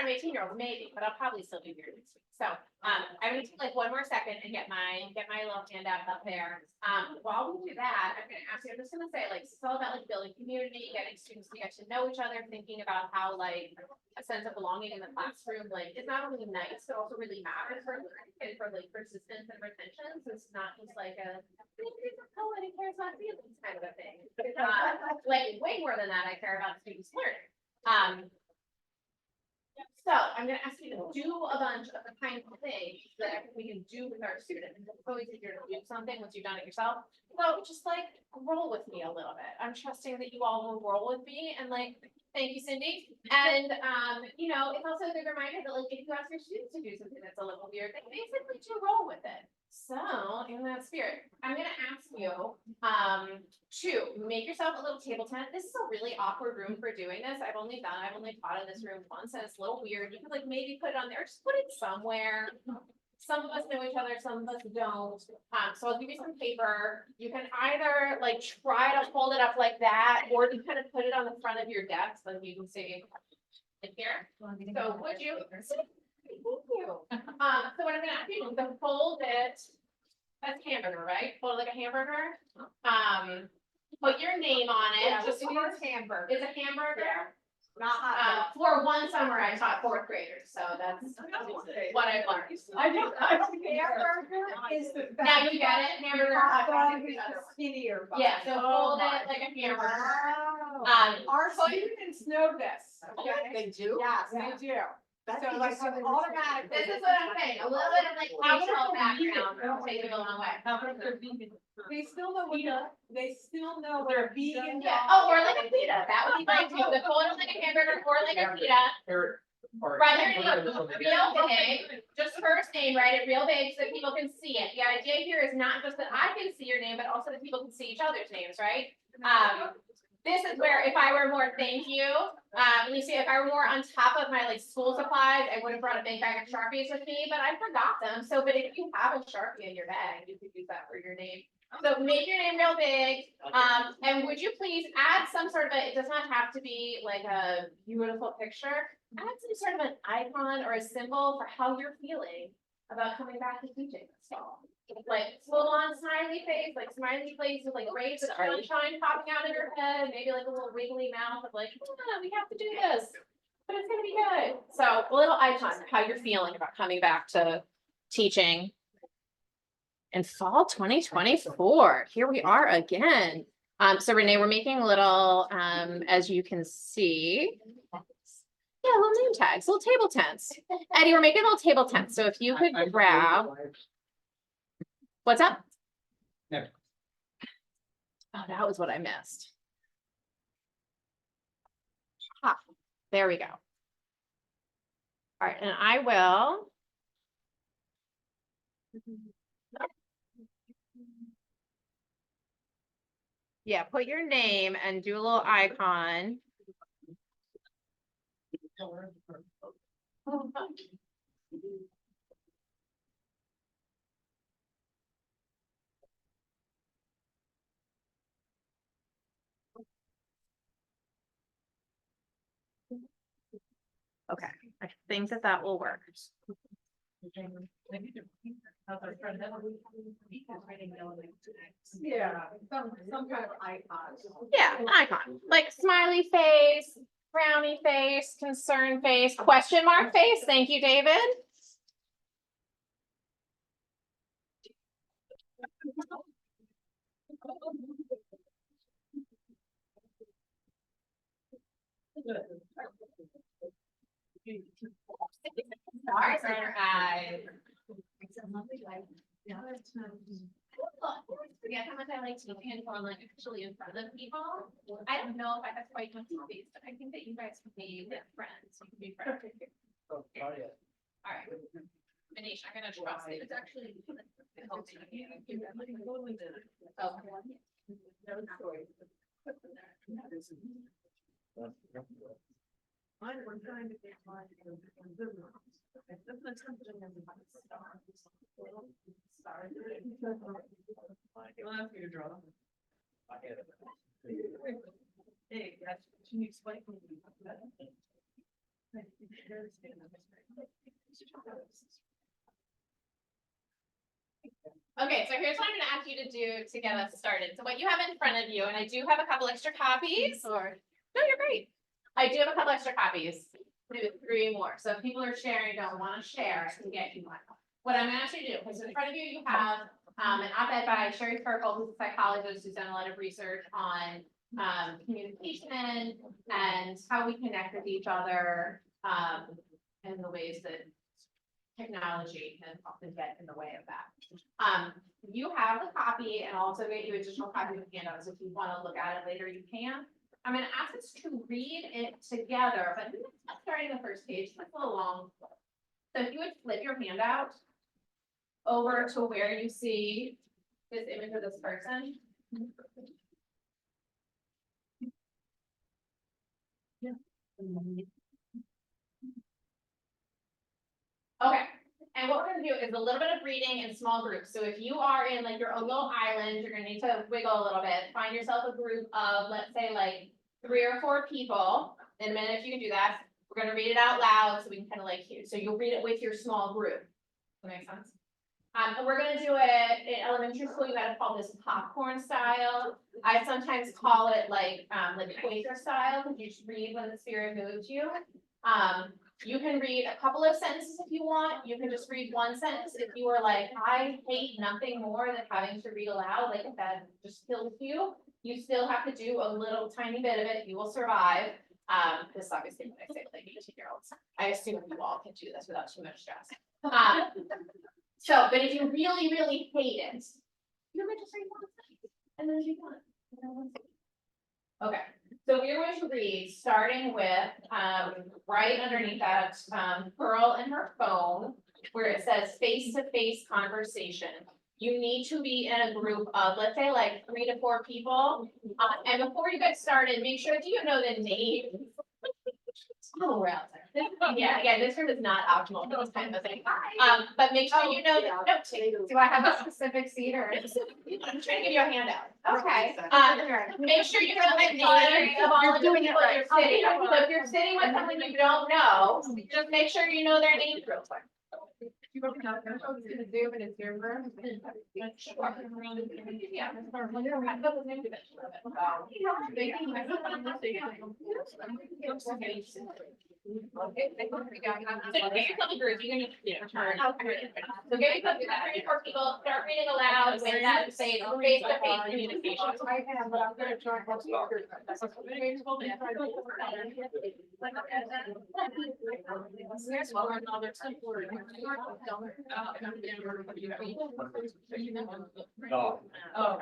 of 18-year-olds, maybe, but I'll probably still be here next week. So I'm gonna take like one more second and get my little handout up there. While we do that, I'm just gonna say, like, it's all about like building community, getting students to get to know each other, thinking about how like a sense of belonging in the classroom, like, is not only nice, but also really matters for learning and for like persistence and retention. So it's not just like a nobody cares about feelings kind of a thing. Like way more than that, I care about students learning. So I'm gonna ask you to do a bunch of the kinds of things that we can do with our students. It's always easier to do something once you've done it yourself. So just like roll with me a little bit. I'm trusting that you all will roll with me and like, thank you, Cindy. And you know, it's also a good reminder that like if you ask your students to do something that's a little weird, they basically do roll with it. So in that spirit, I'm gonna ask you to make yourself a little table tent. This is a really awkward room for doing this. I've only taught in this room once and it's a little weird. You could like maybe put it on there, just put it somewhere. Some of us know each other, some of us don't. So I'll give you some paper. You can either like try to hold it up like that, or you kind of put it on the front of your desk, like you can see like here. So would you? Thank you. So what I'm gonna ask you is to fold it as hamburger, right? Fold it like a hamburger. Put your name on it. Yeah, Just it's hamburger. Is a hamburger. Not hot. For one summer, I taught fourth graders, so that's what I've learned. I don't hamburger is the. Now you get it, hamburger. Hot dog is the skinnier. bun. Yeah, so fold it like a hamburger. Our students know this, okay? They do? Yes, they do. So like automatically. This is what I'm saying, a little bit of like cultural background will take it a long way. They still know what they still know what a vegan. Yeah, oh, or like a pita, that would be like, the fold it like a hamburger or like a pita. Write your name real big, just first name, write it real big so that people can see it. The idea here is not just that I can see your name, but also that people can see each other's names, right? This is where if I were more, thank you, you see, if I were more on top of my like school supplies, I would have brought a big bag of Sharpies with me, but I forgot them. So, but if you have a Sharpie in your bag, you could use that for your name. So make your name real big. And would you please add some sort of it does not have to be like a beautiful picture. Add some sort of an icon or a symbol for how you're feeling about coming back to teaching this fall. Like full on smiley face, like smiley face with like rays of sunshine popping out of your head, maybe like a little wiggly mouth of like, we have to do this, but it's gonna be good. So a little icon of how you're feeling about coming back to teaching in fall 2024. Here we are again. So Renee, we're making little, as you can see, yeah, little name tags, little table tents. Eddie, we're making little table tents. So if you could grab. What's up? No. Oh, that was what I missed. Ah, there we go. All right, and I will. Yeah, put your name and do a little icon. Okay, I think that will work. Yeah, some kind of icon. Yeah, an icon, like smiley face, frowny face, concern face, question mark face. Thank you, David. Stars in her eyes. I forget how much I like teaching when like actually in front of people. I don't know if I have quite much space, but I think that you guys can be friends. You can be friends. All right. Manish, I'm gonna trust it. It's actually. We're trying to get mine. You'll ask me to draw. Hey, that's, can you explain? Okay, so here's what I'm gonna ask you to do to get us started. So what you have in front of you, and I do have a couple extra copies. No, you're great. I do have a couple extra copies, 3 more. So if people are sharing, don't want to share, I can get you one. What I'm gonna ask you to do, because in front of you, you have an op-ed by Sherry Ferkel, who's a psychologist who's done a lot of research on communication and how we connect with each other, and the ways that technology can often get in the way of that. You have the copy, and I'll also get you additional copies of handouts. If you want to look at it later, you can. I'm gonna ask us to read it together, but not starting the first page, that's a little long. So if you would flip your handout over to where you see this image of this person. Okay, and what we're gonna do is a little bit of reading in small groups. So if you are in like your own little island, you're gonna need to wiggle a little bit. Find yourself a group of, let's say, like 3 or 4 people. In a minute, if you can do that, we're gonna read it out loud so we can kind of like hear. So you'll read it with your small group. Does that make sense? And we're gonna do it in elementary school. You gotta call this popcorn style. I sometimes call it like Quaker style, because you just read when the spirit moves you. You can read a couple of sentences if you want. You can just read one sentence. If you are like, I hate nothing more than having to read aloud, like if that just kills you, you still have to do a little tiny bit of it. You will survive. This is obviously what I say, like 18-year-olds. I assume you all can do this without too much stress. So, but if you really, really hate it, you're going to just read one sentence and then you want it. Okay, so we're going to read, starting with, right underneath that, girl and her phone, where it says face-to-face conversation. You need to be in a group of, let's say, like 3 to 4 people. And before you get started, make sure that you know the name. Oh, we're out there. Yeah, again, this room is not optimal for this kind of thing. But make sure you know, do I have a specific seat or? I'm trying to give you a handout. Okay, make sure you know the name of all of the people you're sitting. So if you're sitting with someone you don't know, just make sure you know their name real quick. Zoom in his Zoom room. Okay, So get yourself a group, you can just, turn. So get yourself 3 or 4 people, start reading aloud with that, say, face-to-face communication. I have, but I'm gonna try. No. Oh. Oh,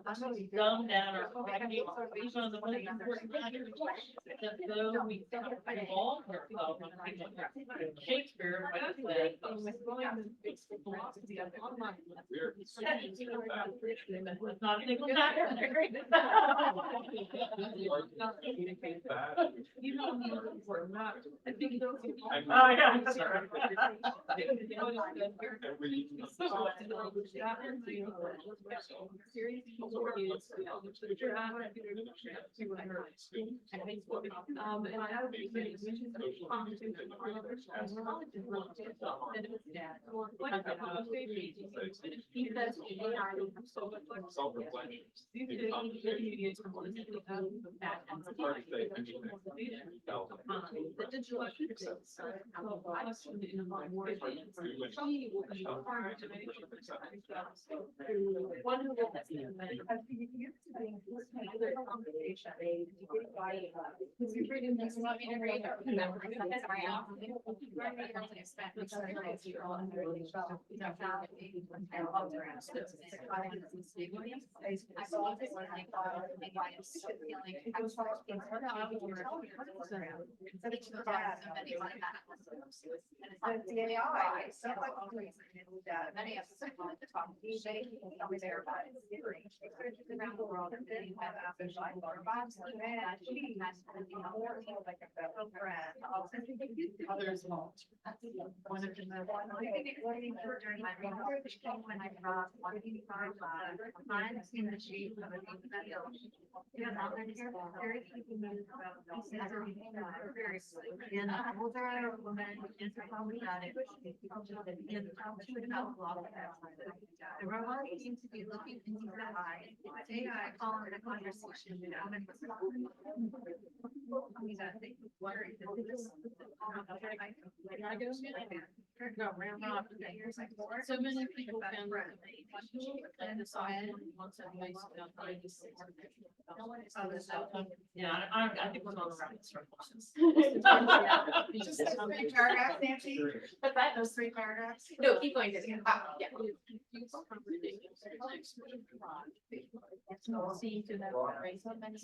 as we dumb down our on the most important matters. So we involve ourselves in Shakespeare, but it's not a single factor. You know, we're not. I think those. Oh, yeah. And I have Many of us want to talk to you, they tell me they're about it. Around the world, and then you have others like Box, and she has more like a friend. Others won't. One of them. During my research, when I brought 185, mine is in the shape of a yeah, now they're here, very people move about those. Very sweet. And an older woman is probably about it. And she would have a lot of that. The robot seems to be looking into her eyes. AI calling a conversation. So many people found and decided once or twice about yeah, I think we're going around in circles. Just those 3 paragraphs, Nancy? But that, Those 3 paragraphs? no, keep going, yeah. See to that, right? So many of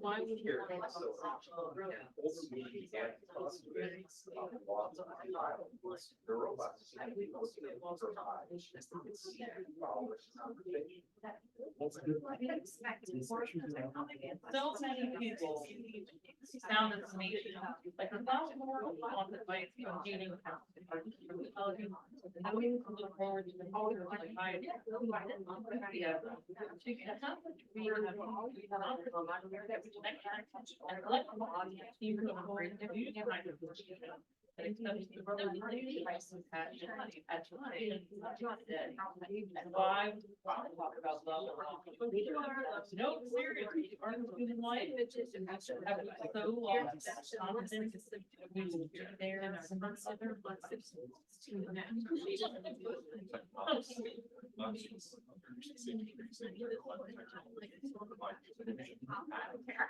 why would you so many people sound as me, like a thousand more on the way from getting. I mean, look forward to the whole like I. Yeah. And why talk about love? No, seriously, our student life is just so long. There and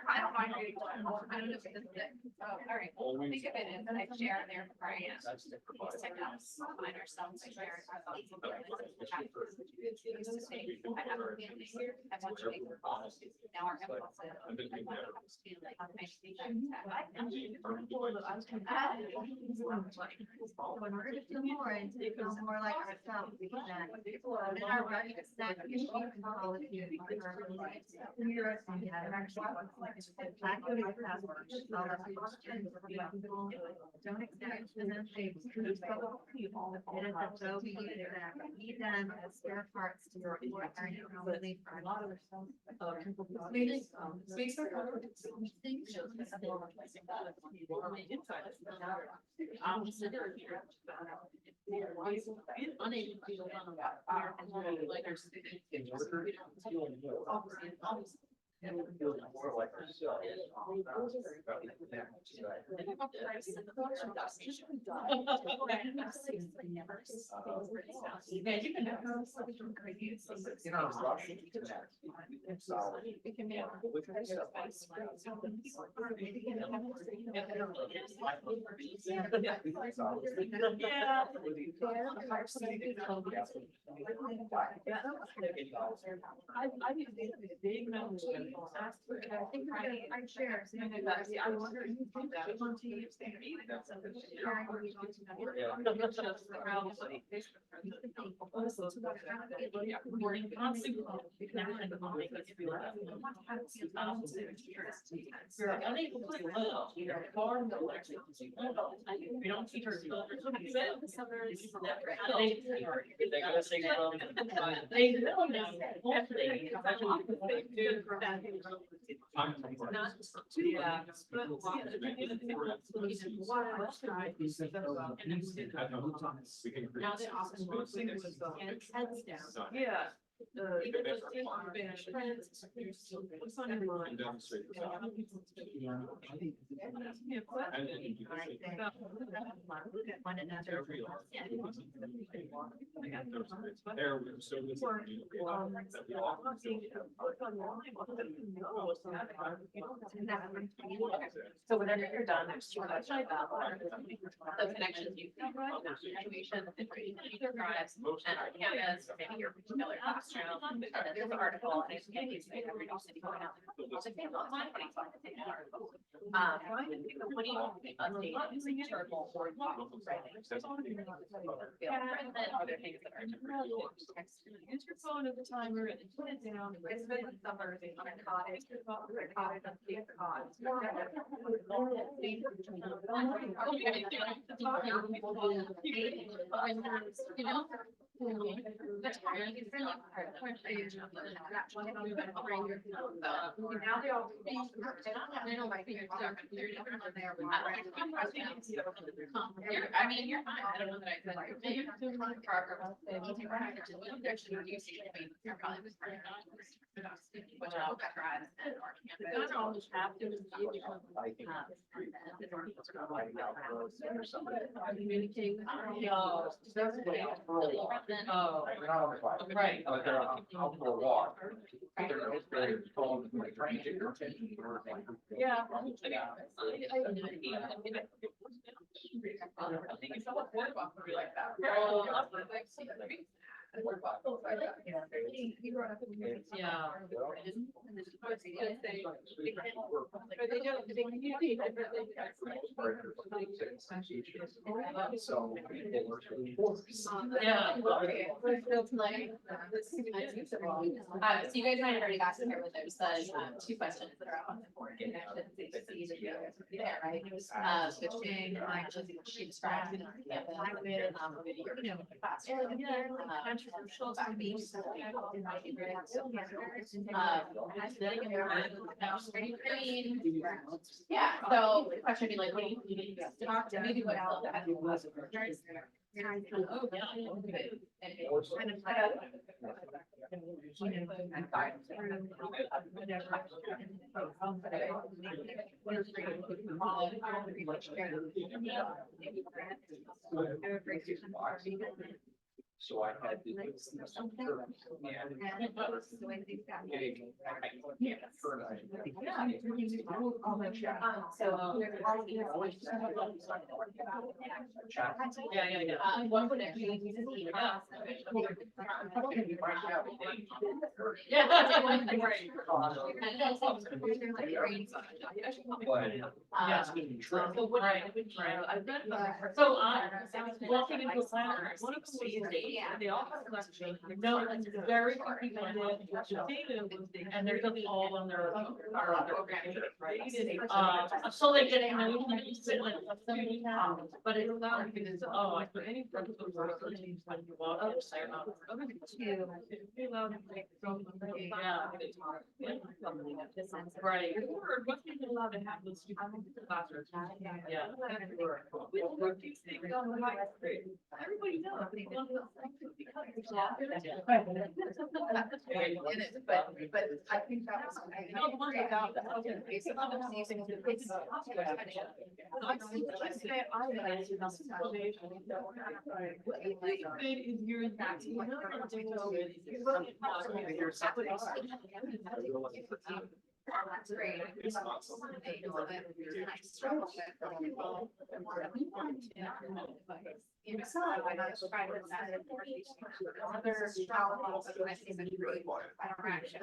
I don't mind reading one. I don't know if this is it. Oh, all right. Think of it as I share there where I am. Check out mine ourselves. I share. I have a family here. I want to make her now our In order to feel more and to feel more like ourselves, we can in our running a snack issue and all of you. Don't expect to then say, it is as though we need them as spare parts to your completely for a lot of More like ourselves. I did big numbers. I think I share. I wonder if you think that one team is there. We don't teach our children. They know now. Yeah. Now they often. Yeah. What's on your mind? So whenever you're done, there's too much. The connections you see from that situation, either products and our campus, or maybe your particular classroom. There's an article, and it's getting used to every city going out. It's like, hey, look, my money's on the same article. What do you update using it or more? Other things that are. Use your phone at the timer and put it down. It's been summer, they want to cottage, You know? Now they all. I mean, you're fine. I don't know that I said. Which I hope that drives and our campus. always have to. I think. Communicate with. Oh. Right. Out for a walk. They're phone, like, trying to get your attention. Yeah. I think it's somewhat affordable for like that. Yeah. So. Yeah. So you guys might have already asked here, but there's the two questions that are on the board. And actually, it's easy to there, right? Switching, she described in our campus, you know, classroom. Controversial about being. Yeah, so the question would be like, what do you need to talk to? Maybe what else? Oh, So I had to. What would it be? So what I would try, I've got, so I walking into a classroom, one of them was, they all have a question, no, it's very few people did, and they're just all on their, right? So they get, but it allowed me to, oh, I put any purpose of when you walk in, say, they allow me to make some, yeah. Right. Or what people allowed to have those students in the classroom. Yeah. Everybody knows. But I think that was. That's great. Inside, when I was trying to set it for other problems, I think it's really interaction.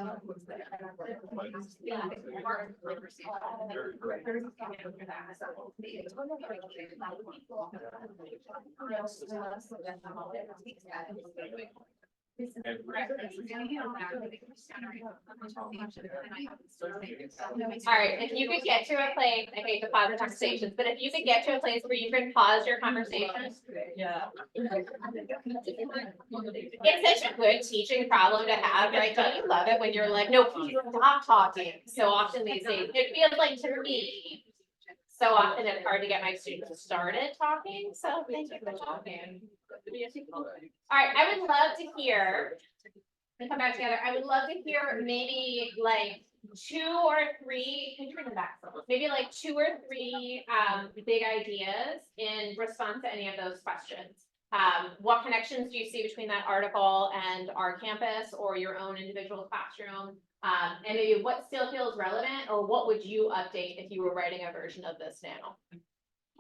All right, if you could get to a place, I hate to pause the conversations, but if you could get to a place where you can pause your conversation. Yeah. It's such a good teaching problem to have, right? Don't you love it when you're like, no, please stop talking? So often these days, it feels like to me, so often it's hard to get my students started talking, so thank you for talking. All right, I would love to hear and come back together. I would love to hear maybe like 2 or 3, can you turn them back? Maybe like 2 or 3 big ideas in response to any of those questions. What connections do you see between that article and our campus or your own individual classroom? And maybe what still feels relevant, or what would you update if you were writing a version of this now?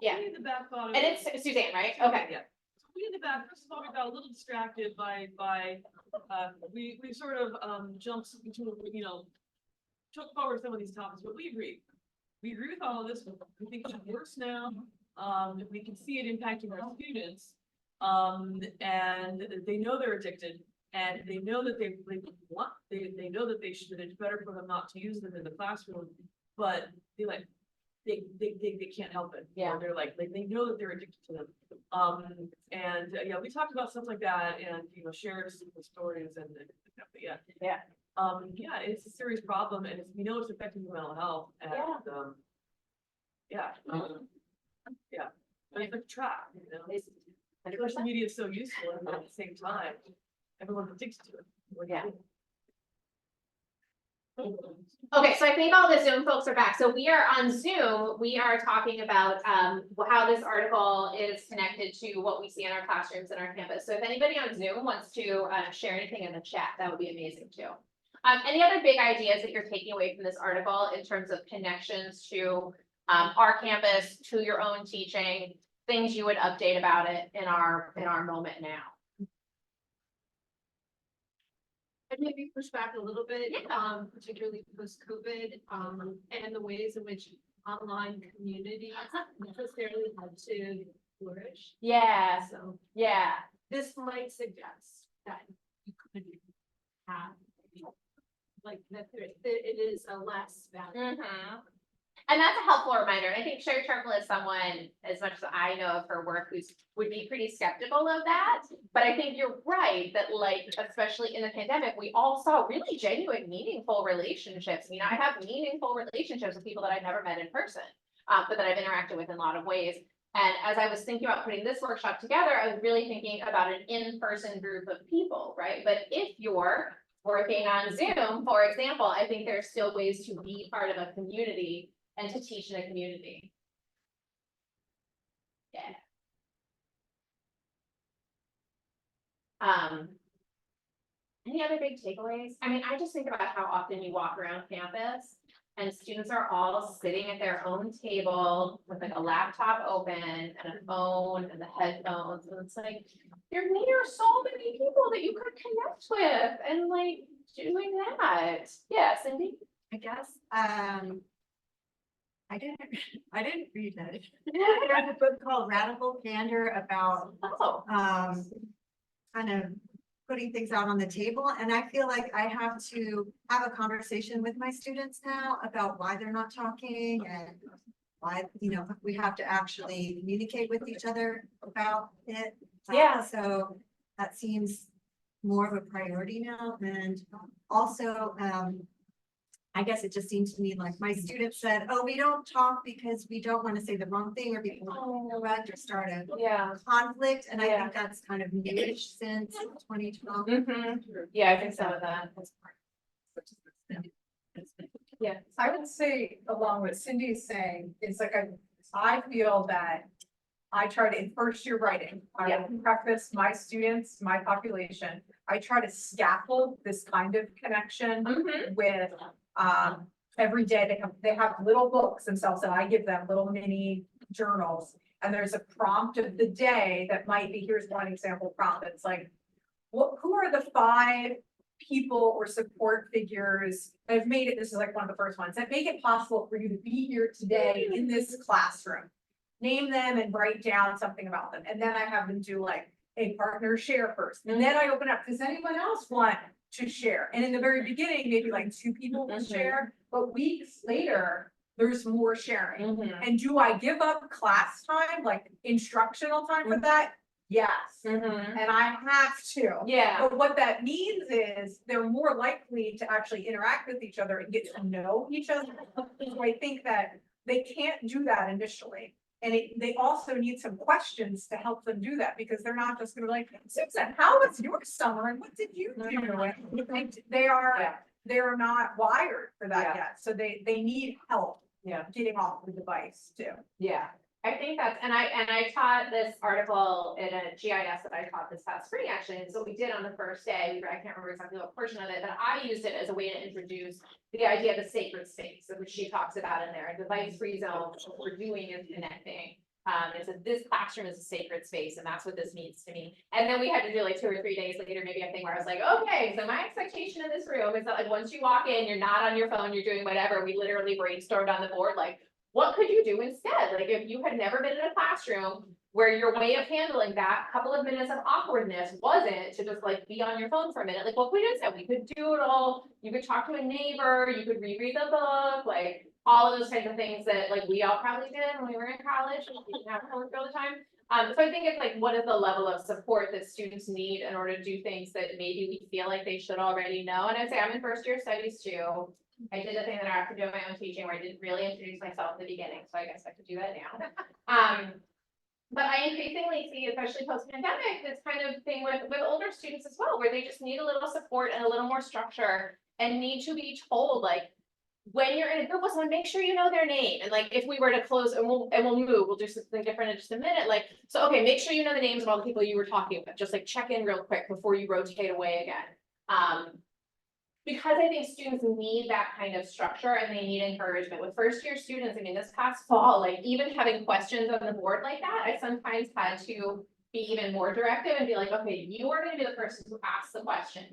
Yeah. We in the back thought of And it. it's Suzanne, right? Okay. Yeah. So we in the back, first of all, we got a little distracted by, we sort of, jumped into, took forward some of these topics, but we agree. We agree with all of this. We think it's worse now. We can see it impacting our students. And they know they're addicted, and they know that they know that that it's better for them not to use them in the classroom, but they can't help it. Yeah. Or they're like they know that they're addicted to them. Yeah, we talked about stuff like that, and shared some stories and yeah. Yeah. Yeah, it's a serious problem, and we know it's affecting your mental health, and yeah. But it's a trap, social media is so useful, and at the same time, everyone's addicted to it. Yeah. Okay, so I think all the Zoom folks are back. So we are on Zoom. We are talking about how this article is connected to what we see in our classrooms and our campus. So if anybody on Zoom wants to share anything in the chat, that would be amazing too. Any other big ideas that you're taking away from this article in terms of connections to our campus, to your own teaching, things you would update about it in our moment now? And maybe push back a little bit, Yeah. particularly post-COVID, and the ways in which online communities necessarily had to flourish. Yeah, So yeah, this might suggest that you could have, like, that it is a less value. And that's a helpful reminder. I think Sherry Turkle is someone, as much as I know of her work, would be pretty skeptical of that. But I think you're right that, like, especially in the pandemic, we all saw really genuine, meaningful relationships. I mean, I have meaningful relationships with people that I've never met in person, but that I've interacted with in a lot of ways. And as I was thinking about putting this workshop together, I was really thinking about an in-person group of people, right? But if you're working on Zoom, for example, I think there's still ways to be part of a community and to teach in a community. Yeah. Any other big takeaways? I mean, I just think about how often you walk around campus and students are all sitting at their own table with like a laptop open and a phone and the headphones. And it's like, you're near so many people that you could connect with and like doing that. Yeah, Cindy? I guess, I didn't read it. There's a book called Radical Candor about, Oh, kind of putting things out on the table. And I feel like I have to have a conversation with my students now about why they're not talking and why, we have to actually communicate with each other about it. Yeah. So that seems more of a priority now. And also, I guess it just seems to me like my students said, oh, we don't talk because we don't want to say the wrong thing or be correct or start a yeah. conflict. And I Yeah. think that's kind of newish since 2012. Yeah, I think some of that. Yeah. I would say, along with Cindy is saying, is like, I feel that I try to, in first year writing, I would preface my students, my population, I try to scaffold this kind of connection with, every day they have little books themselves, and I give them little mini journals. And there's a prompt of the day that might be, here's one example prompt. It's like, who are the 5 people or support figures that have made it, this is like one of the first ones, that make it possible for you to be here today in this classroom. Name them and write down something about them. And then I have them do like a partner share first. And then I open up, does anyone else want to share? And in the very beginning, maybe like 2 people will share, but weeks later, there's more sharing. And do I give up class time, like instructional time for that? Yes. And I have to. Yeah. But what that means is they're more likely to actually interact with each other and get to know each other. So I think that they can't do that initially. And they also need some questions to help them do that, because they're not just gonna be like, Susan, how was your summer and what did you do? They're not wired for that Yeah. yet, so they need help. Yeah. Getting off the device too. Yeah, I think that's, and I taught this article in a GIS that I taught this past spring, actually, and so what we did on the first day, I can't remember exactly what portion of it, but I used it as a way to introduce the idea of the sacred space, which she talks about in there, a device-free zone, what we're doing is connecting. It says this classroom is a sacred space, and that's what this means to me. And then we had to do like 2 or 3 days later, maybe a thing where I was like, okay, so my expectation in this room is that like, once you walk in, you're not on your phone, you're doing whatever. We literally brainstormed on the board, like, what could you do instead? Like, if you had never been in a classroom where your way of handling that couple of minutes of awkwardness wasn't to just like be on your phone for a minute, like what could we do instead? We could doodle, you could talk to a neighbor, you could reread the book, like all of those kinds of things that like we all probably did when we were in college, and we didn't have homework all the time. So I think it's like, what is the level of support that students need in order to do things that maybe we feel like they should already know? And I'd say I'm in first year studies too. I did the thing that I have to do in my own teaching where I didn't really introduce myself in the beginning, so I guess I could do that now. But I increasingly see, especially post-pandemic, this kind of thing with older students as well, where they just need a little support and a little more structure and need to be told, like, when you're in a group with someone, make sure you know their name. And like, if we were to close and we'll move, we'll do something different in just a minute. Like, so, okay, make sure you know the names of all the people you were talking about. Just like check in real quick before you rotate away again. Because I think students need that kind of structure and they need encouragement. With first year students, I mean, this past fall, like even having questions on the board like that, I sometimes had to be even more directive and be like, okay, you are gonna be the person who asks the question.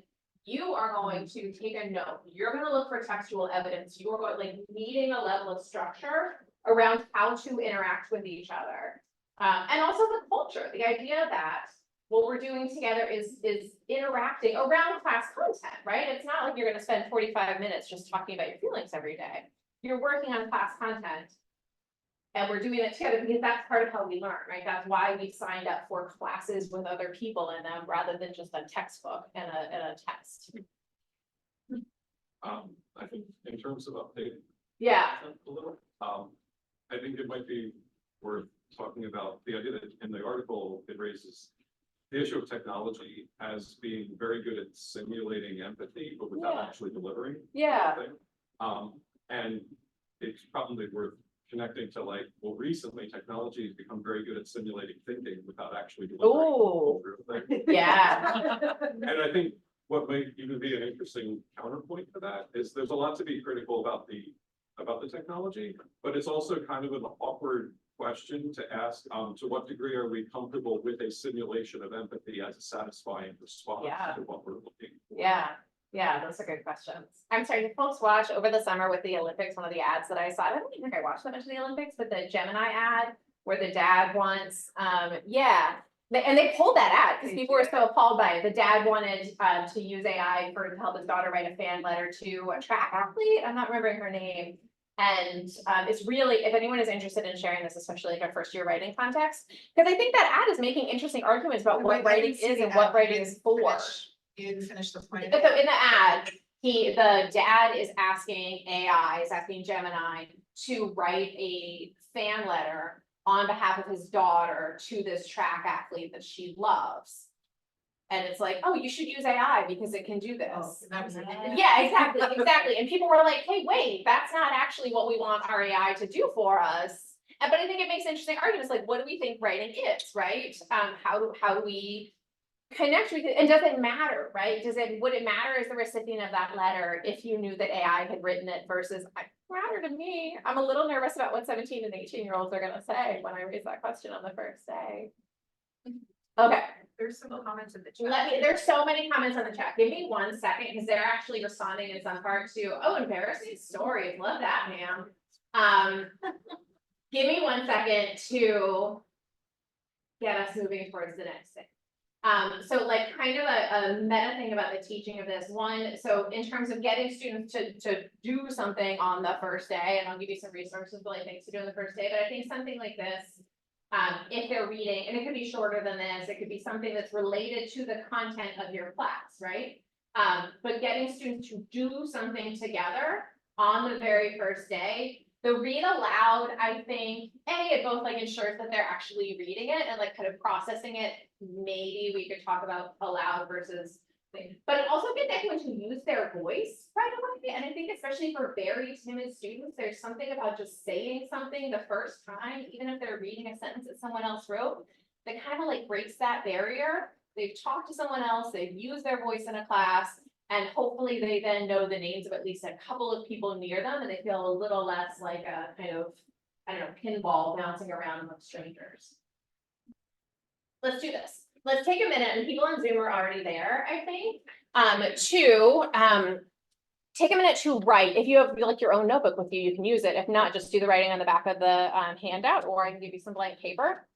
You are going to take a note. You're gonna look for textual evidence. You are going, like, needing a level of structure around how to interact with each other. And also the culture, the idea that what we're doing together is interacting around class content, right? It's not like you're gonna spend 45 minutes just talking about your feelings every day. You're working on class content. And we're doing it together because that's part of how we learn, right? That's why we signed up for classes with other people in them rather than just a textbook and a test. I think in terms of update. Yeah. A little, I think it might be worth talking about the idea that in the article, it raises the issue of technology as being very good at simulating empathy, but without actually delivering. Yeah. And it's probably worth connecting to like, well, recently technology has become very good at simulating thinking without actually delivering. Ooh. Thing. Yeah. And I think what might even be an interesting counterpoint to that is there's a lot to be critical about the technology, but it's also kind of an awkward question to ask, to what degree are we comfortable with a simulation of empathy as a satisfying response to what we're looking for? Yeah, those are good questions. I'm sorry, did folks watch over the summer with the Olympics, one of the ads that I saw? I don't even think I watched that much of the Olympics, but the Gemini ad where the dad wants, and they pulled that ad because people were so appalled by it. The dad wanted to use AI to help his daughter write a fan letter to a track athlete. I'm not remembering her name. And it's really, if anyone is interested in sharing this, especially like a first year writing context, because I think that ad is making interesting arguments about what writing is and what writing is for. You didn't finish the point. So in the ad, the dad is asking AI, is asking Gemini to write a fan letter on behalf of his daughter to this track athlete that she loves. And it's like, oh, you should use AI because it can do this. That was Yeah, exactly. And people were like, hey, wait, that's not actually what we want our AI to do for us. But I think it makes interesting arguments, like, what do we think writing is, right? How do we connect with it? And does it matter, right? Would it matter as the recipient of that letter if you knew that AI had written it versus it mattered to me? I'm a little nervous about what 17 and 18-year-olds are gonna say when I raise that question on the first day. Okay. There's some comments in the chat. There's so many comments on the chat. Give me 1 second because they're actually responding in some part to, oh, embarrassing stories. Love that, ma'am. Give me 1 second to get us moving towards the next thing. So like kind of a meta thing about the teaching of this one. So in terms of getting students to do something on the first day, and I'll give you some resources, like things to do on the first day, but I think something like this, if they're reading, and it could be shorter than this, it could be something that's related to the content of your class, right? But getting students to do something together on the very first day The read aloud, I think, it both like ensures that they're actually reading it and like kind of processing it. Maybe we could talk about aloud versus, but it also gets everyone to use their voice right away. And I think especially for very timid students, there's something about just saying something the first time, even if they're reading a sentence that someone else wrote, that kind of like breaks that barrier. They've talked to someone else, they've used their voice in a class, and hopefully they then know the names of at least a couple of people near them, and they feel a little less like a kind of, I don't know, pinball bouncing around among strangers. Let's do this. Let's take a minute, and people on Zoom are already there, I think, take a minute to write. If you have like your own notebook with you, you can use it. If not, just do the writing on the back of the handout, or I can give you some blank paper.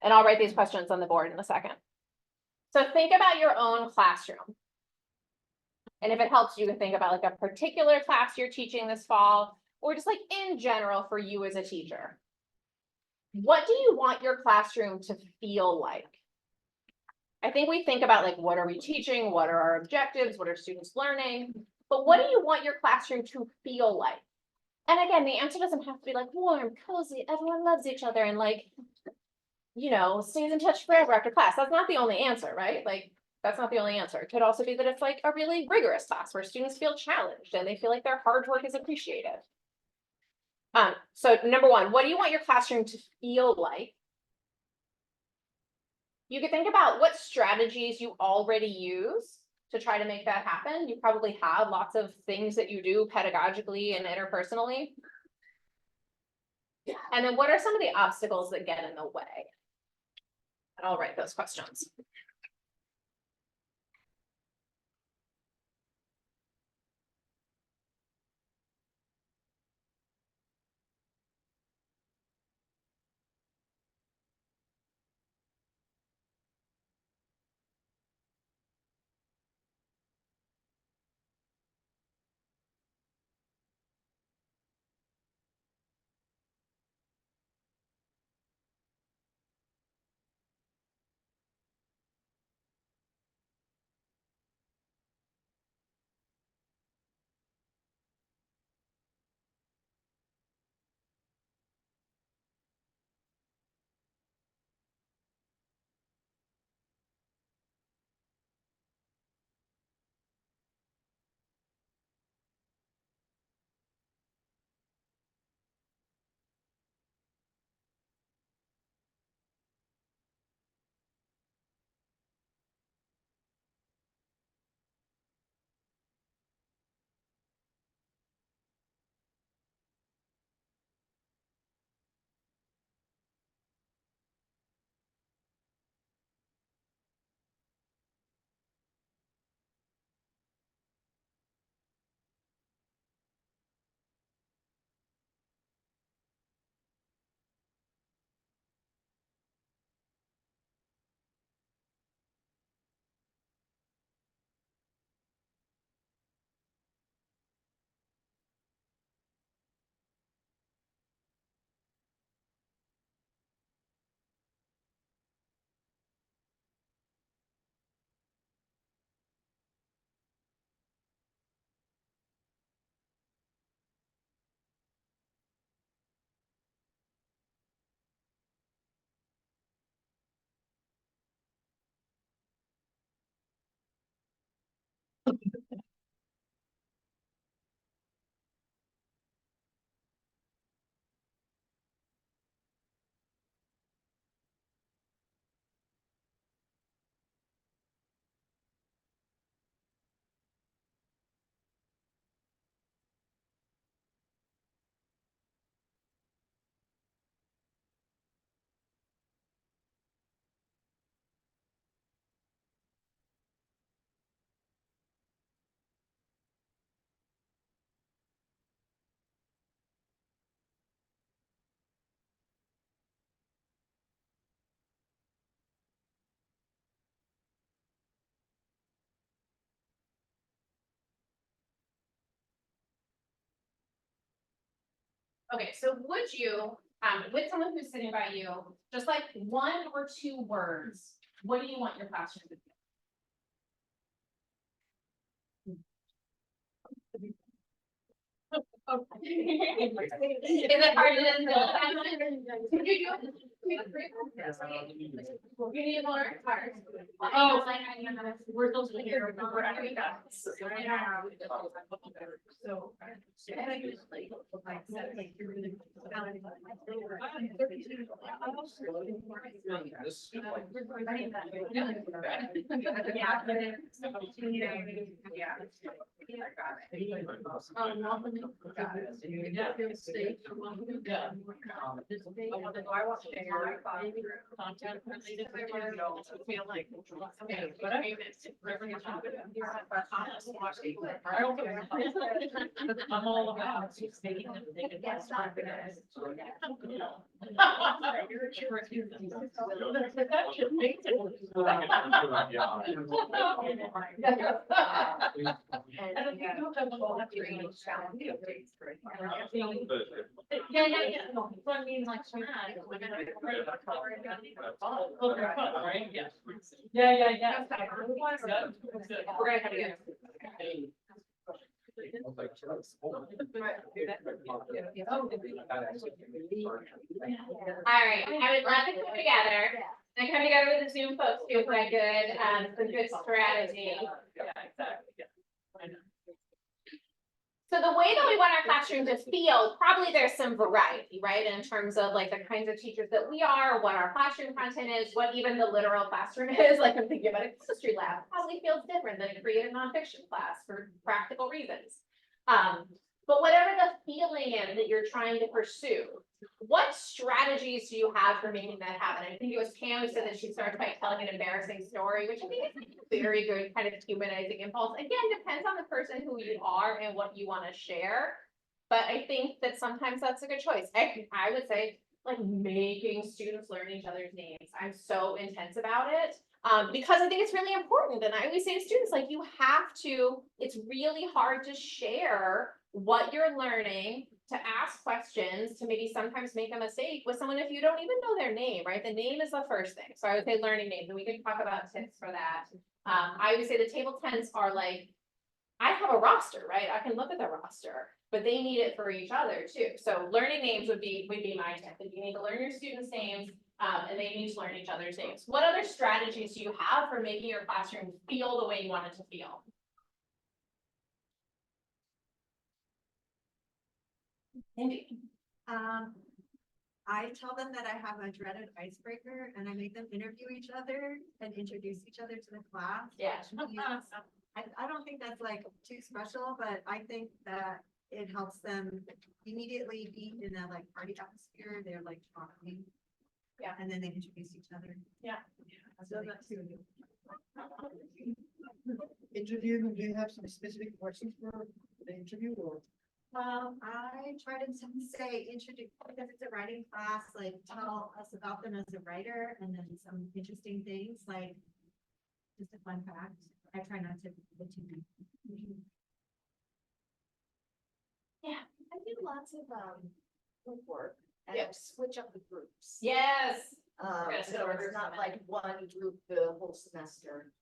And I'll write these questions on the board in a second. So think about your own classroom. And if it helps you to think about like a particular class you're teaching this fall, or just like in general for you as a teacher. What do you want your classroom to feel like? I think we think about like, what are we teaching? What are our objectives? What are students learning? But what do you want your classroom to feel like? And again, the answer doesn't have to be like warm, cozy, everyone loves each other and like, you know, stays in touch forever after class. That's not the only answer, right? Like, that's not the only answer. It could also be that it's like a really rigorous class where students feel challenged and they feel like their hard work is appreciated. So number one, what do you want your classroom to feel like? You could think about what strategies you already use to try to make that happen. You probably have lots of things that you do pedagogically and interpersonally. And then what are some of the obstacles that get in the way? And I'll write those questions. Okay, so would you, with someone who's sitting by you, just like 1 or 2 words, what do you want your classroom to be? Okay. it hard to instill that? Could you do it? You need more cards. Oh. Like, I need another. We're supposed to hear. We're not doing that. So. This is like. Content related materials, I feel like. Okay, but I. I don't care. I'm all about just making them think it's confidence. That should make it. Yeah, so I mean, like, right, yeah. Yeah. We're gonna have to get. All right, I would love to come together, and come together with the Zoom folks too, for a good, some good strategy. Yeah, exactly, yeah. I know. So the way that we want our classroom to feel, probably there's some variety, right? In terms of like the kinds of teachers that we are, what our classroom content is, what even the literal classroom is, like I'm thinking about a history lab, probably feels different than a creative nonfiction class for practical reasons. But whatever the feeling is that you're trying to pursue, what strategies do you have for making that happen? I think it was Pam who said that she started by telling an embarrassing story, which I think is a very good kind of humanizing impulse. Again, depends on the person who you are and what you want to share. But I think that sometimes that's a good choice. I would say like making students learn each other's names. I'm so intense about it. Because I think it's really important. And I always say to students, like you have to, it's really hard to share what you're learning, to ask questions, to maybe sometimes make a mistake with someone if you don't even know their name, right? The name is the first thing. So I would say learning names, and we can talk about tips for that. I would say the table 10s are like, I have a roster, right? I can look at the roster, but they need it for each other too. So learning names would be my tip. You need to learn your students' names, and they need to learn each other's names. What other strategies do you have for making your classroom feel the way you want it to feel? I tell them that I have a dreaded icebreaker and I make them interview each other and introduce each other to the class. Yeah. I don't think that's like too special, but I think that it helps them immediately be in a like party atmosphere. They're like talking. Yeah. And then they introduce each other. Yeah. So that's too. Interview, do you have some specific questions for the interview or? I try to say introduce, because it's a writing class, like tell us about them as a writer and then some interesting things, like just a fun fact. I try not to put too deep. Yeah. I do lots of, group work and Yep. switch up the groups. Yes. So it's not like one group the whole semester.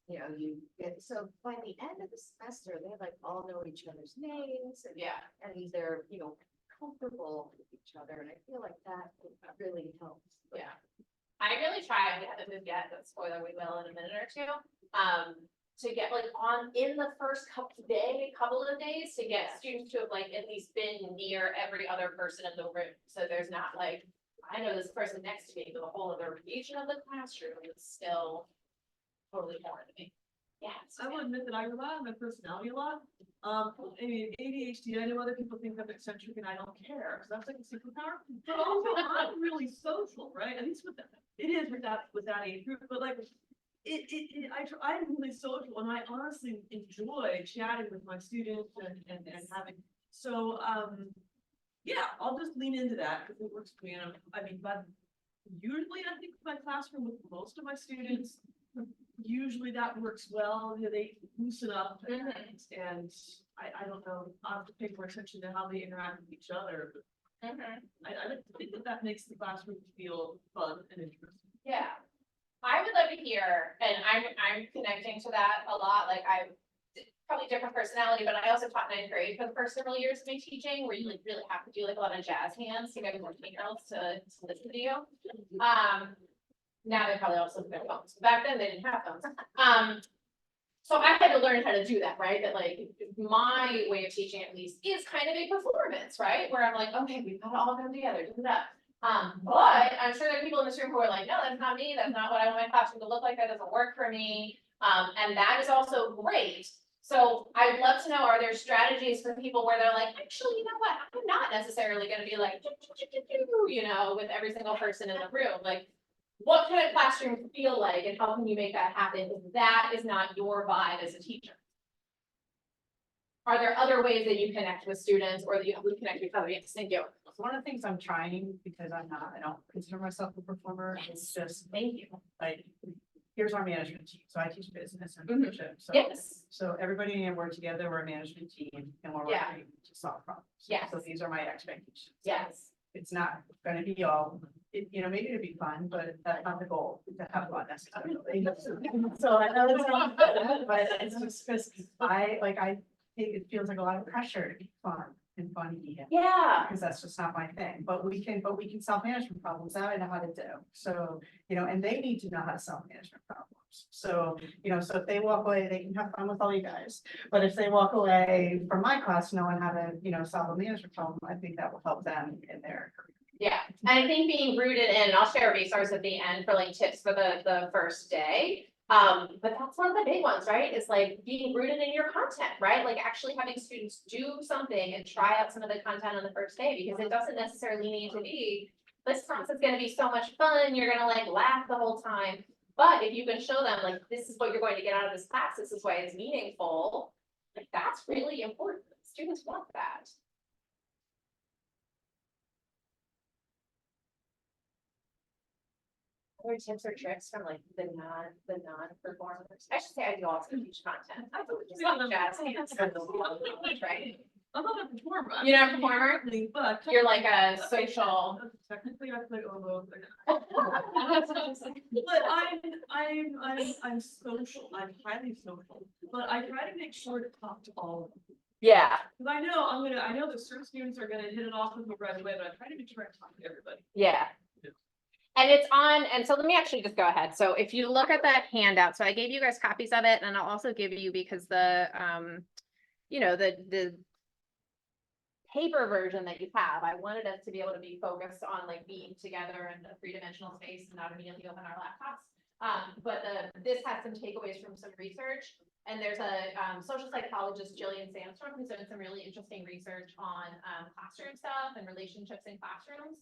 You know, you get, so by the end of the semester, they like all know each other's names and, Yeah. and they're, comfortable with each other. And I feel like that really helps. Yeah. I really try, we haven't moved yet, but spoiler, we will in a minute or two. To get like in the first couple of days to get students to have like at least been near every other person in the room. So there's not like, I know this person next to me, but the whole other region of the classroom is still totally foreign to me. Yeah. I will admit that I rely on my personality a lot. I mean, ADHD, I know other people think I'm eccentric and I don't care, because that's like a superpower. But also, I'm really social, right? At least with that, it is with that age group, but like, I'm really social and I honestly enjoy chatting with my students and having, so, yeah, I'll just lean into that because it works for me. And I mean, but usually I think my classroom with most of my students, usually that works well, they loosen up and I don't know, I'll have to pay more attention to how they interact with each other, but I think that makes the classroom feel fun and interesting. Yeah. I would love to hear, and I'm connecting to that a lot, like probably different personality, but I also taught ninth grade for the first several years of my teaching, where you like really have to do like a lot of jazz hands to get 14-year-olds to listen to you. Now they probably also have their phones. Back then they didn't have phones. So I had to learn how to do that, right? That like my way of teaching at least is kind of a performance, right? Where I'm like, okay, we've got to all come together, do that. But I'm sure there are people in this room who are like, no, that's not me. That's not what I want my classroom to look like. That doesn't work for me. And that is also great. So I'd love to know, are there strategies for people where they're like, actually, you know what? I'm not necessarily going to be like, you know, with every single person in the room. Like, what can a classroom feel like and how can you make that happen if that is not your vibe as a teacher? Are there other ways that you connect with students or that you connect with other? Yes, thank you. One of the things I'm trying, because I don't consider myself a performer, is just, Thank you. like, here's our management team, so I teach business and Mhm. leadership, so. Yes. So everybody in here, we're together, we're a management team, and we're Yeah. working to solve problems. Yes. So these are my expectations. Yes. It's not gonna be all, you know, maybe it'd be fun, but that's not the goal, to have fun necessarily. So I know it's not, but it's just, because I think it feels like a lot of pressure to be fun and funny. Yeah. Because that's just not my thing, but we can solve management problems, that I know how to do, so, you know, and they need to know how to solve management problems. So, you know, so if they walk away, they can have fun with all you guys, but if they walk away from my class knowing how to, you know, solve a management problem, I think that will help them in their career. Yeah, and I think being rooted in, and I'll share a resource at the end for like tips for the first day. But that's one of the big ones, right? Is like being rooted in your content, right? Like actually having students do something and try out some of the content on the first day, because it doesn't necessarily need to be, this class is gonna be so much fun, you're gonna like laugh the whole time. But if you can show them like, this is what you're going to get out of this class, this is why it's meaningful, like that's really important. Students want that. Other tips or tricks from like the non-performers? I should say I do also teach content. I do just like jazz hands. Right? I'm not a performer. You're not a performer? But. You're like a social. Technically, I play oboe. But I'm social, I'm highly social, but I try to make sure to talk to all of them. Yeah, Cause I know that certain students are gonna hit it off with me right away, but I try to make sure I talk to everybody. yeah. And it's on, and so let me actually just go ahead. So if you look at that handout, so I gave you guys copies of it, and I'll also give you, because the, you know, the paper version that you have, I wanted us to be able to be focused on like being together in a three-dimensional space and not immediately open our laptops. But this has some takeaways from some research, and there's a social psychologist, Jillian Sandstrom, who's done some really interesting research on classroom stuff and relationships in classrooms.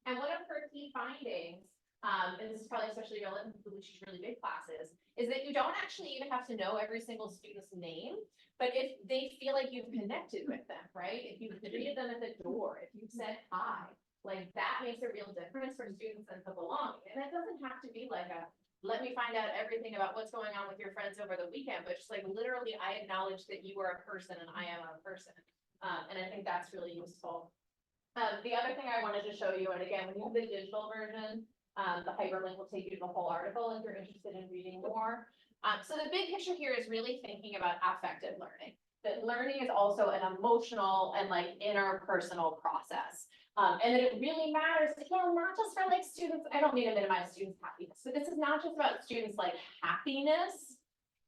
And one of her key findings, and this is probably especially relevant to these really big classes, is that you don't actually even have to know every single student's name, but if they feel like you've connected with them, right? If you've greeted them at the door, if you've said hi, like that makes a real difference for students' sense of belonging. And it doesn't have to be like a, let me find out everything about what's going on with your friends over the weekend, but just like literally, I acknowledge that you are a person and I am a person. And I think that's really useful. The other thing I wanted to show you, and again, when you have the digital version, the hyperlink will take you to the whole article if you're interested in reading more. So the big picture here is really thinking about affective learning. That learning is also an emotional and like interpersonal process. And that it really matters, again, not just for like students, I don't mean to minimize students' happiness, but this is not just about students like happiness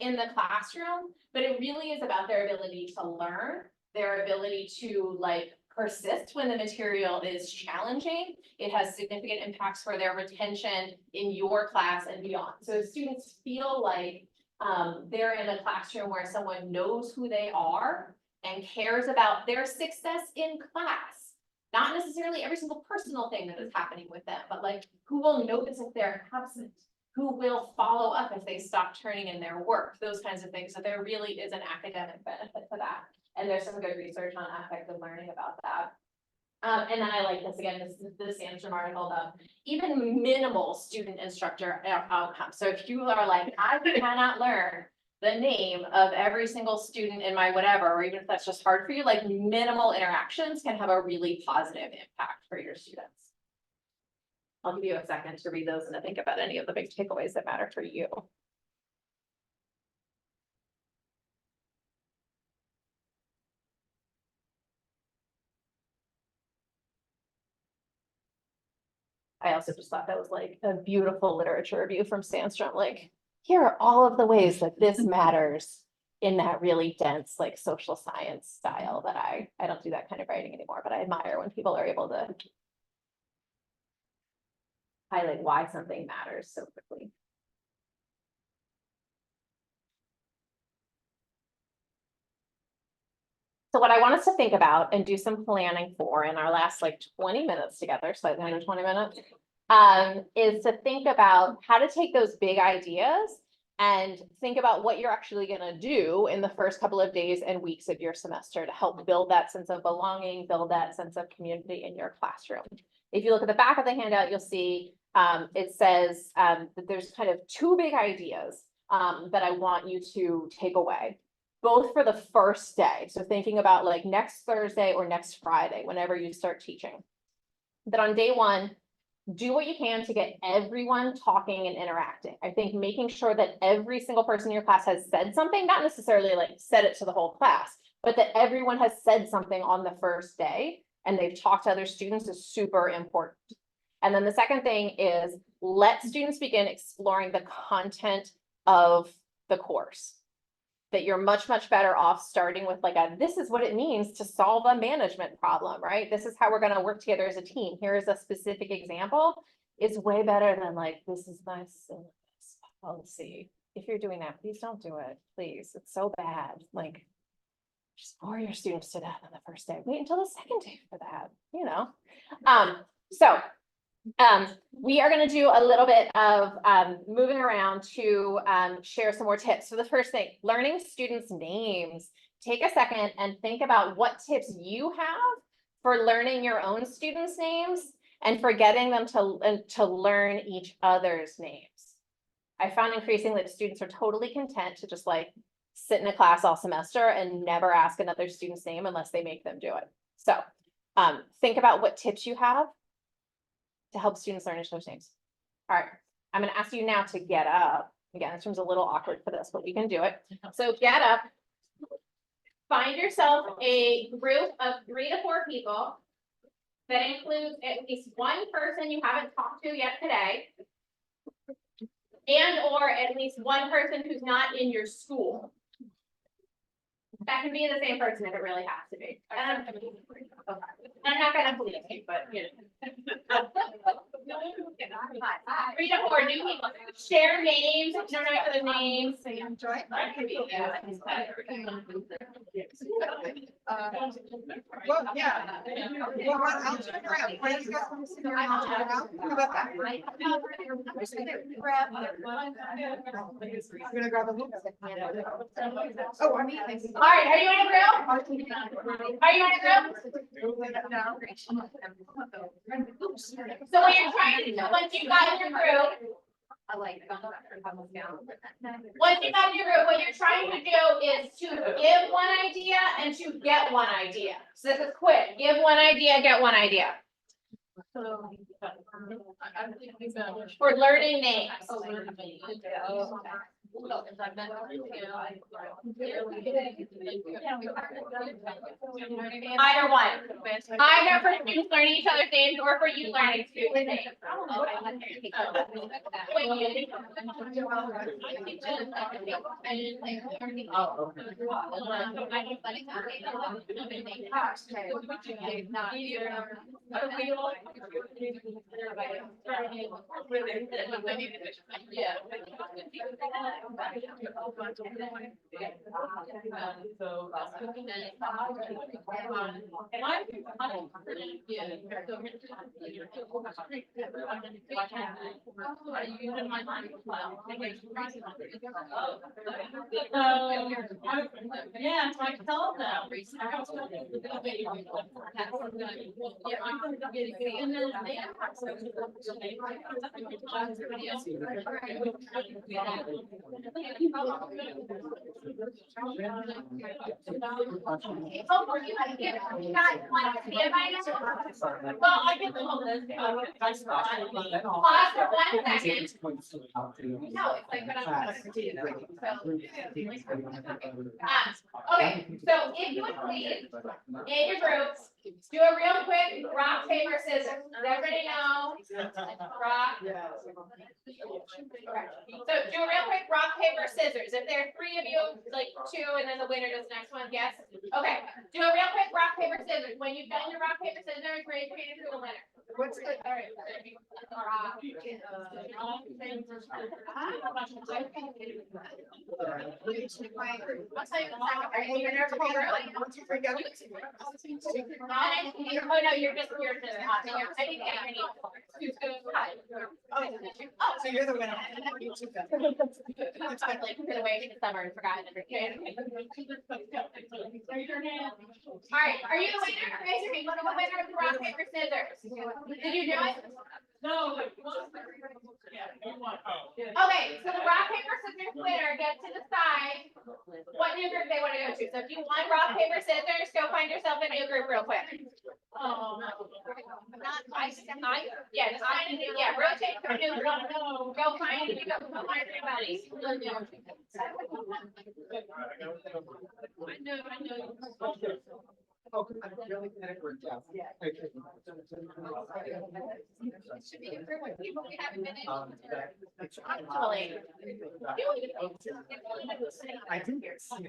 in the classroom, but it really is about their ability to learn, their ability to like persist when the material is challenging. It has significant impacts for their retention in your class and beyond. So students feel like they're in a classroom where someone knows who they are and cares about their success in class. Not necessarily every single personal thing that is happening with them, but like who will notice if they're absent, who will follow up if they stop turning in their work, those kinds of things. So there really is an academic benefit to that. And there's some good research on affective learning about that. And then I like this again, this is the Sandstrom article about even minimal student instructor outcomes. So if you are like, I cannot learn the name of every single student in my whatever, or even if that's just hard for you, like minimal interactions can have a really positive impact for your students. I'll give you a second to read those and to think about any of the big takeaways that matter for you. I also just thought that was like a beautiful literature review from Sandstrom, like, here are all of the ways that this matters in that really dense, like, social science style that I don't do that kind of writing anymore, but I admire when people are able to highlight why something matters so quickly. So what I want us to think about and do some planning for in our last like 20 minutes together, slightly under 20 minutes, is to think about how to take those big ideas and think about what you're actually gonna do in the first couple of days and weeks of your semester to help build that sense of belonging, build that sense of community in your classroom. If you look at the back of the handout, you'll see it says that there's kind of two big ideas that I want you to take away, both for the first day. So thinking about like next Thursday or next Friday, whenever you start teaching. That on day one, do what you can to get everyone talking and interacting. I think making sure that every single person in your class has said something, not necessarily like said it to the whole class, but that everyone has said something on the first day and they've talked to other students is super important. And then the second thing is let students begin exploring the content of the course. That you're much, much better off starting with like this is what it means to solve a management problem, right? This is how we're going to work together as a team. Here is a specific example. It's way better than like, this is my syllabus policy. If you're doing that, please don't do it. Please. It's so bad. Like, just bore your students to death on the first day. Wait until the second day for that, you know? We are going to do a little bit of moving around to share some more tips. So the first thing, learning students' names. Take a second and think about what tips you have for learning your own students' names and for getting them to learn each other's names. I found increasingly that students are totally content to just like sit in a class all semester and never ask another student's name unless they make them do it. So think about what tips you have to help students learn each other's names. All right, I'm gonna ask you now to get up. Again, this room's a little awkward for this, but we can do it. So get up, find yourself a group of 3 to 4 people that includes at least one person you haven't talked to yet today, and or at least one person who's not in your school. That can be the same person if it really has to be. I'm not gonna believe you, but you know. 3 to 4 new people. Share names, don't know each other's names. Well, yeah. Well, I'll turn around. Where's your- How about that? I'm gonna grab a book. Oh, I mean. All right, are you in a group? Are you in a group? So what you're trying to do, once you got in your group, once you got in your group, what you're trying to do is to give one idea and to get one idea. So this is quick, give one idea, get one idea. For learning names. Either one. Either for students learning each other's names or for you learning students' names. Yeah, so I tell them. Well, I get the whole list. Pause for 1 second. No, it's like, but I'm. Okay, so if you would please, in your groups, Do a real quick rock, paper, scissors. Does everybody know? Rock. Okay. So do a real quick rock, paper, scissors. If there are three of you, like two, and then the winner does the next one, yes? Okay, do a real quick rock, paper, scissors. When you've done your rock, paper, scissors, raise your hand for the winner. What's it? All right. Rock. I'll tell you in a second. Are you gonna go early? Oh, no, you're just, I didn't get your name. Oh, So you're the winner. I like been away for the summer and forgotten everything. All right, are you the winner? Raise your hand. What the winner of the rock, paper, scissors? Did you do it? No, yeah, you want, oh. Okay, so the rock, paper, scissors winner gets to decide what new group they want to go to. So if you want rock, paper, scissors, go find yourself a new group real quick. Yeah, rotate for new. Go find everybody. I know. Oh, I'm really glad it worked out. Yeah. Okay. It should be improved. People we haven't been able to. Actually. I do. All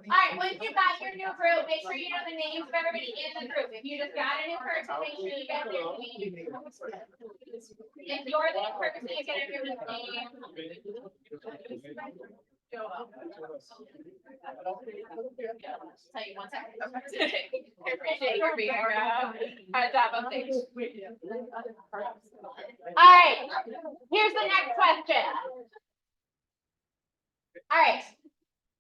right, once you've got your new group, make sure you know the names of everybody in the group. If you just got a new person, make sure you get their name. If you're the new person, you get everyone's name. Tell you one second. I appreciate your being on top of things. All right, here's the next question. All right,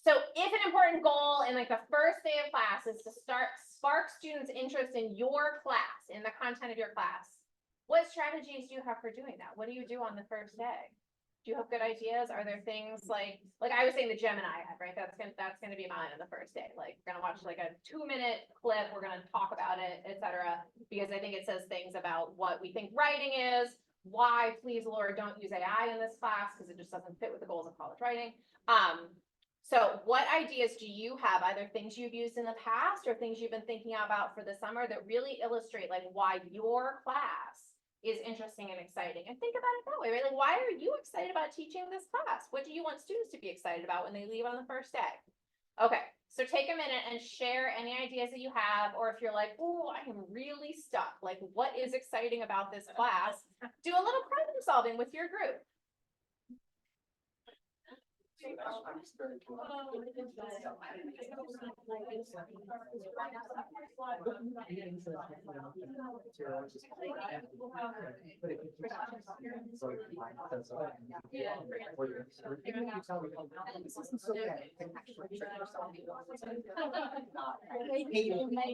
so if an important goal in like the first day of class is to spark students' interest in your class, in the content of your class, what strategies do you have for doing that? What do you do on the first day? Do you have good ideas? Are there things like I was saying the Gemini ad, right? That's gonna be mine on the first day. Like, we're gonna watch like a 2-minute clip. We're gonna talk about it, etc. Because I think it says things about what we think writing is, why, please, Laura, don't use AI in this class because it just doesn't fit with the goals of college writing. So what ideas do you have, either things you've used in the past or things you've been thinking about for the summer that really illustrate like why your class is interesting and exciting? And think about it that way, right? Like, why are you excited about teaching this class? What do you want students to be excited about when they leave on the first day? Okay, so take a minute and share any ideas that you have, or if you're like, oh, I am really stuck, like what is exciting about this class? Do a little problem solving with your group.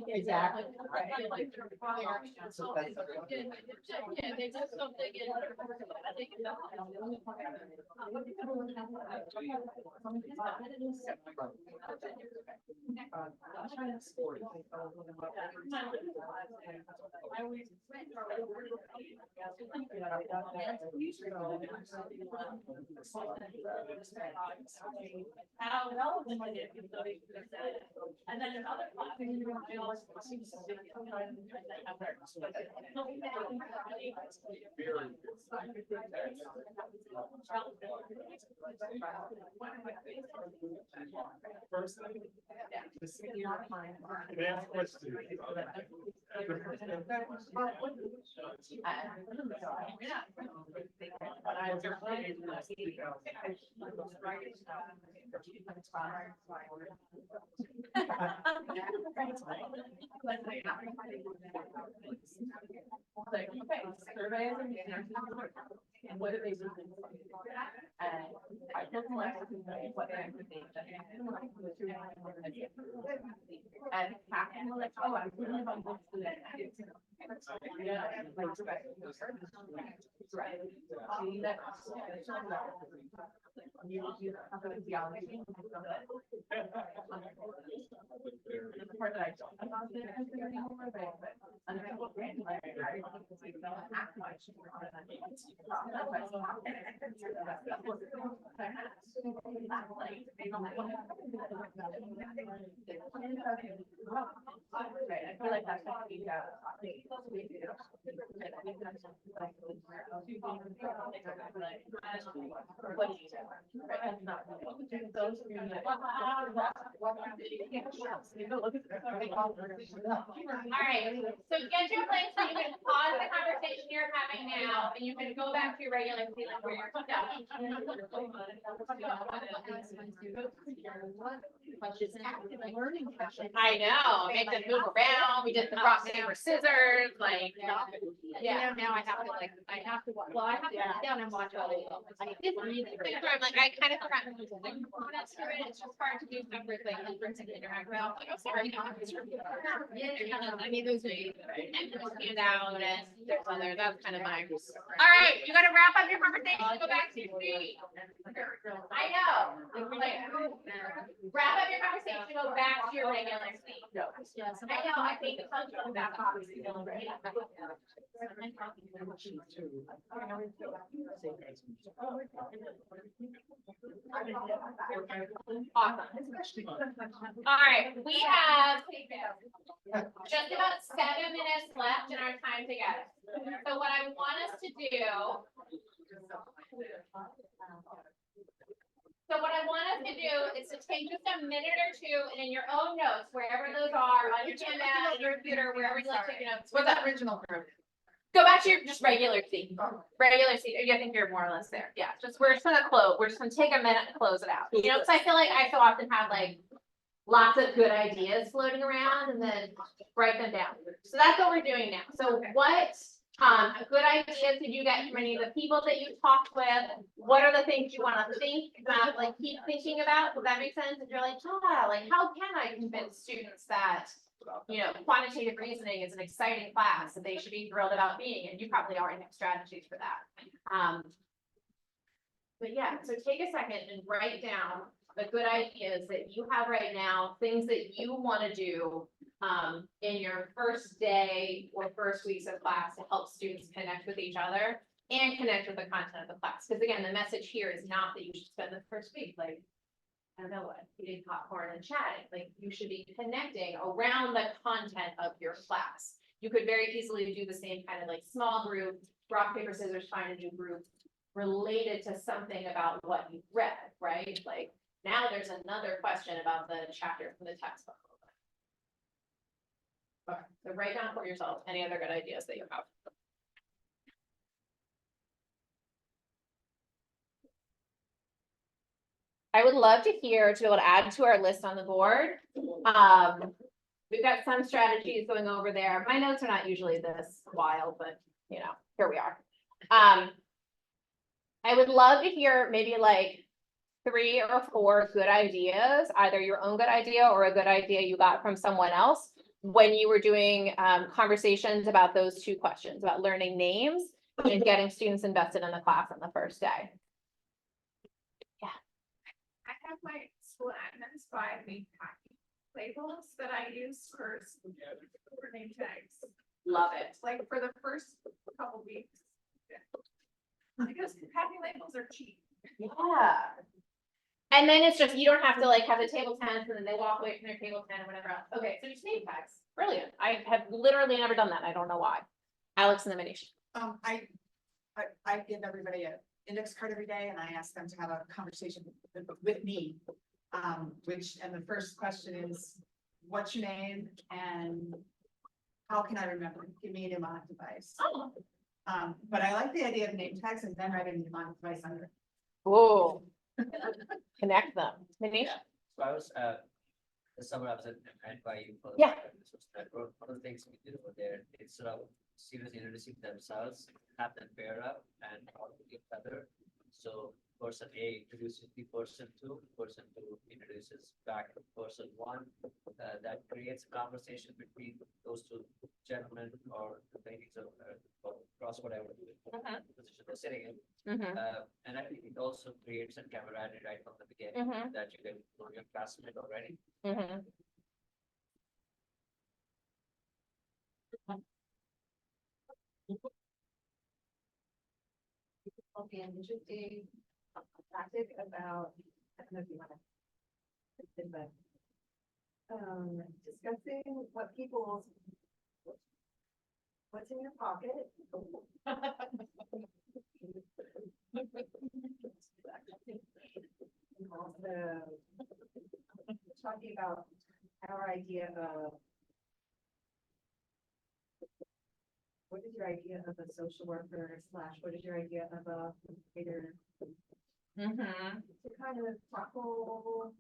Exactly. How relevant it is. And then another thing, First thing. Can I ask a question? And what do they do? And I took my what they and happened like, oh, I really want to do that. Yeah, right. The part that I don't understand is the anymore, but I feel like that's what we All right, so get your place, so you can pause the conversation you're having now, and you can go back to your regular seat like where you're stuck. I know, make them move around, we did the rock, paper, scissors, like, yeah. Now I have to like, I have to, well, I have to sit down and watch all of them. I'm like, I kind of forgot to do the components to it, it's just hard to do stuff with like, different and interact with, like, oh, sorry. I mean, those are, and just stand out, and there's other, that's kind of my. All right, you gotta wrap up your conversation, go back to your seat. I know, like, wrap up your conversation, go back to your regular seat. I know, I think it's such a bad policy. Awesome. All right, we have just about 7 minutes left in our time together. So what I want us to do. So what I want us to do is to take just a minute or two and in your own notes, wherever those are, on your handout, on your computer, wherever you like to take notes. What's that original group? Go back to your just regular seat. Regular seat. I think you're more or less there. Yeah, just we're just gonna close. We're just gonna take a minute and close it out. You know, because I feel like I so often have like lots of good ideas floating around and then write them down. So that's what we're doing now. So what good ideas did you get from any of the people that you talked with? What are the things you want to think about, like keep thinking about? Does that make sense? If you're like, like how can I convince students that, you know, quantitative reasoning is an exciting class that they should be thrilled about being, and you probably already have strategies for that. But yeah, so take a second and write down the good ideas that you have right now, things that you want to do in your first day or first weeks of class to help students connect with each other and connect with the content of the class. Because again, the message here is not that you should spend the first week like, I don't know what, eating popcorn and chatting. Like you should be connecting around the content of your class. You could very easily do the same kind of like small group, rock, paper, scissors, find a new group related to something about what you've read, right? Like now there's another question about the chapter from the textbook. Okay, so write down for yourself any other good ideas that you have. I would love to hear, to be able to add to our list on the board. We've got some strategies going over there. My notes are not usually this wild, but you know, here we are. I would love to hear maybe like 3 or 4 good ideas, either your own good idea or a good idea you got from someone else when you were doing conversations about those 2 questions, about learning names and getting students invested in the class on the first day. I have my school admins buy me labels that I use for name tags. Love it. Like for the first couple weeks. Because packing labels are cheap. Yeah. And then it's just, you don't have to like have the table tennis and then they walk away from their table 10 or whatever else. Okay, so just name tags. Brilliant. I have literally never done that. I don't know why. Alex and the Manish. I give everybody an index card every day and I ask them to have a conversation with me. And the first question is, what's your name and how can I remember? Give me a mnemonic device. Oh. But I like the idea of name tags and then writing a mnemonic device under. Oh. Connect them. Manish? So I was the summer I was at NYU for Yeah. one of the things we did over there, instead of students introducing themselves, have them pair up and talk to each other. So person A introduces the person 2, person 2 introduces back to person 1. That creates a conversation between those 2 gentlemen or ladies or cross whatever. position they're sitting in. Mhm. And I think it also creates a camaraderie right from the beginning, Mhm. that you get to know your classmate already. Mhm. Will be an interesting tactic about, I don't know if you wanna. But, discussing what people's. What's in your pocket? And also talking about our idea of. What is your idea of a social worker slash, what is your idea of a educator? Mhm. To kind of tackle.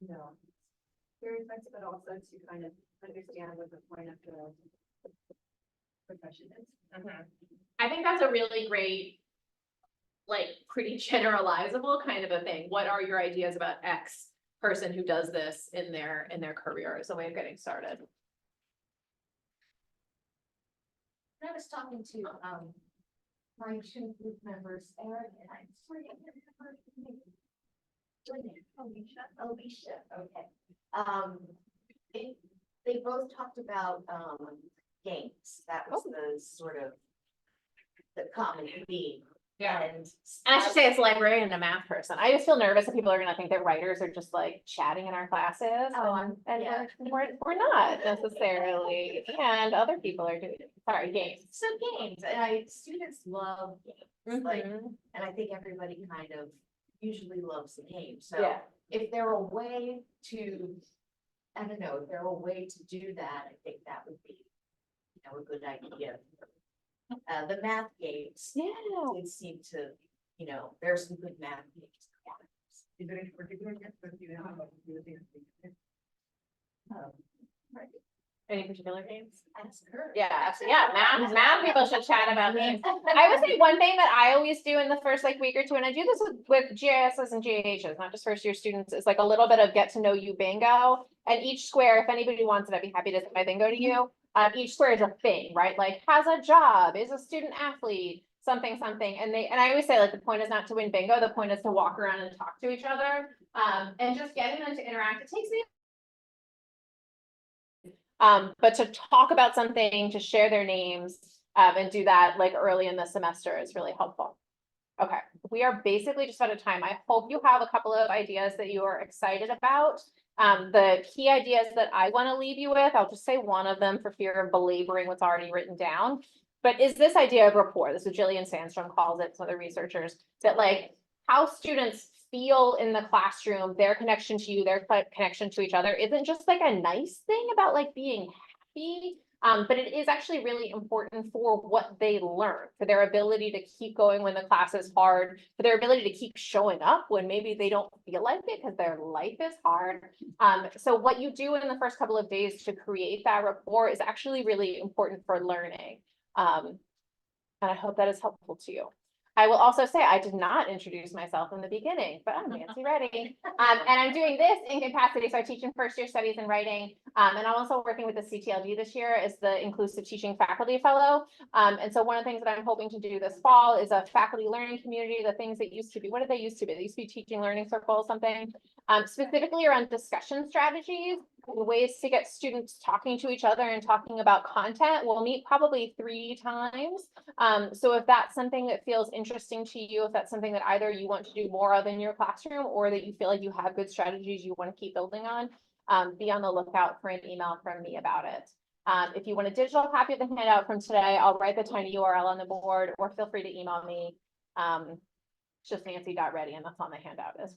You know, stereotypes, but also to kind of understand what the point of the profession is. Mhm. I think that's a really great, like, pretty generalizable kind of a thing. What are your ideas about X person who does this in their career as a way of getting started? I was talking to, my two group members, Eric and I'm sorry, I can't remember her name. Alicia, okay. They both talked about, games. That was the sort of the common theme. And And I should say it's a librarian and a math person. I just feel nervous that people are gonna think that writers are just like chatting in our classes. Oh, And yeah. we're not necessarily, and other people are doing, sorry, games. So games, and students love games, like, Mhm. and I think everybody kind of usually loves the game, so. Yeah. If there were a way to, I don't know, if there were a way to do that, I think that would be, a good idea. The math games. Yeah. Did seem to, there are some good math games. Is there any particular guest that you have? Any particular games? Ask her. Yeah, so yeah, math people should chat about games. I would say one thing that I always do in the first like week or two, and I do this with GISs and GAHs, not just first year students, is like a little bit of get to know you bingo. And each square, if anybody wants it, I'd be happy to send my bingo to you. Each square is a thing, right? Like has a job, is a student athlete, something. And I always say like the point is not to win bingo, the point is to walk around and talk to each other. And just getting them to interact. It takes me but to talk about something, to share their names, and do that like early in the semester is really helpful. Okay, we are basically just out of time. I hope you have a couple of ideas that you are excited about. The key ideas that I want to leave you with, I'll just say one of them for fear of belaboring what's already written down. But is this idea of rapport, this is what Jillian Sandstrom calls it, some other researchers, that like how students feel in the classroom, their connection to you, their connection to each other isn't just like a nice thing about like being happy, but it is actually really important for what they learn, for their ability to keep going when the class is hard, for their ability to keep showing up when maybe they don't feel like it because their life is hard. So what you do in the first couple of days to create that rapport is actually really important for learning. And I hope that is helpful to you. I will also say I did not introduce myself in the beginning, but I'm Nancy Reddy. And I'm doing this in capacity. So I teach in first year studies and writing. And I'm also working with the CTLD this year as the Inclusive Teaching Faculty Fellow. And so one of the things that I'm hoping to do this fall is a faculty learning community, the things that used to be, what did they used to be? They used to be teaching learning circles, something, specifically around discussion strategies, ways to get students talking to each other and talking about content. We'll meet probably 3 times. So if that's something that feels interesting to you, if that's something that either you want to do more of in your classroom or that you feel like you have good strategies you want to keep building on, be on the lookout for an email from me about it. If you want a digital copy of the handout from today, I'll write the tiny URL on the board or feel free to email me. It's just nancy.reddy and that's on the handout as well.